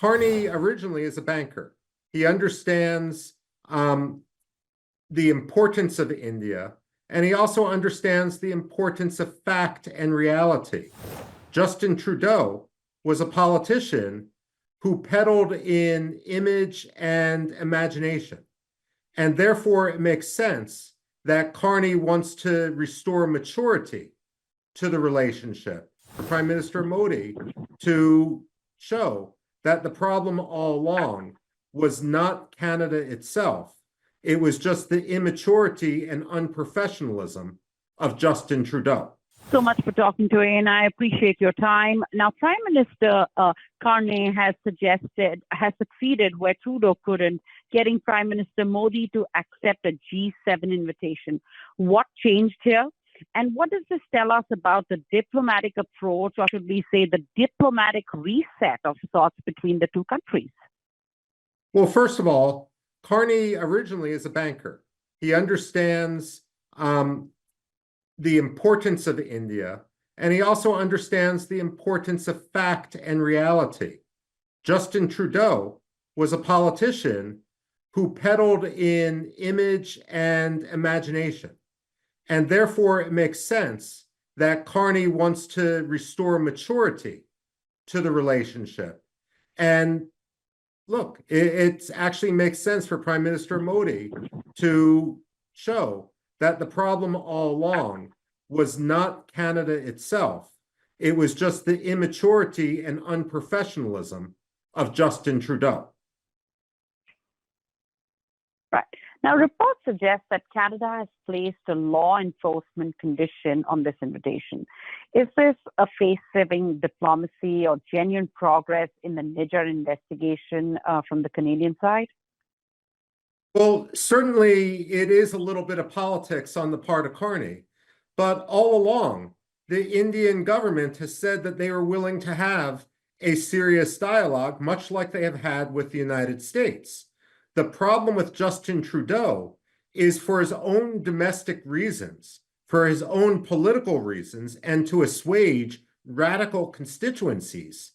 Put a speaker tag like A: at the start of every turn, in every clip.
A: Carney originally is a banker. He understands the importance of India, and he also understands the importance of fact and reality. Justin Trudeau was a politician who peddled in image and imagination. And therefore, it makes sense that Carney wants to restore maturity to the relationship for Prime Minister Modi to show that the problem all along was not Canada itself. It was just the immaturity and unprofessionalism of Justin Trudeau.
B: So much for talking to me, and I appreciate your time. Now, Prime Minister Carney has succeeded where Trudeau couldn't, getting Prime Minister Modi to accept a G7 invitation. What changed here? And what does this tell us about the diplomatic approach, or should we say the diplomatic reset of sorts between the two countries?
A: Well, first of all, Carney originally is a banker. He understands the importance of India, and he also understands the importance of fact and reality. Justin Trudeau was a politician who peddled in image and imagination. And therefore, it makes sense that Carney wants to restore maturity to the relationship. And look, it actually makes sense for Prime Minister Modi to show that the problem all along was not Canada itself. It was just the immaturity and unprofessionalism of Justin Trudeau.
B: Right. Now, reports suggest that Canada has placed a law enforcement condition on this invitation. Is this a face-saving diplomacy or genuine progress in the Niger investigation from the Canadian side?
A: Well, certainly it is a little bit of politics on the part of Carney, but all along, the Indian government has said that they are willing to have a serious dialogue, much like they have had with the United States. The problem with Justin Trudeau is for his own domestic reasons, for his own political reasons, and to assuage radical constituencies.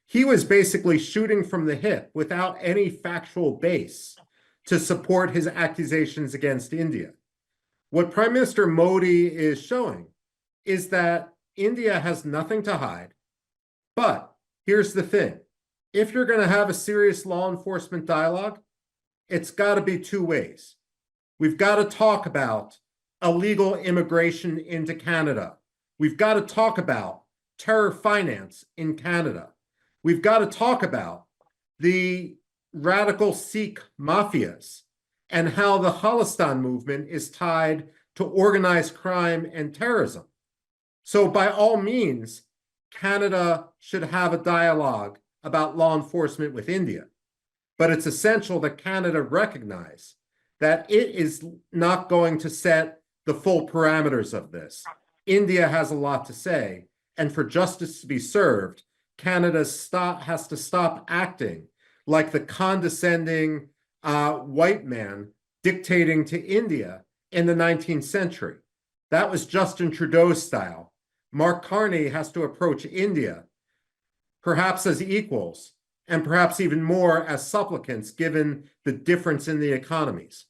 A: He was basically shooting from the hip without any factual base to support his accusations against India. What Prime Minister Modi is showing is that India has nothing to hide. But here's the thing. If you're going to have a serious law enforcement dialogue, it's got to be two ways. We've got to talk about illegal immigration into Canada. We've got to talk about terror finance in Canada. We've got to talk about the radical Sikh mafias and how the Khalistan movement is tied to organized crime and terrorism. So by all means, Canada should have a dialogue about law enforcement with India. But it's essential that Canada recognize that it is not going to set the full parameters of this. India has a lot to say, and for justice to be served, Canada has to stop acting like the condescending white man dictating to India in the 19th century. That was Justin Trudeau's style. Mark Carney has to approach India perhaps as equals, and perhaps even more as supplicants, given the difference in the economies.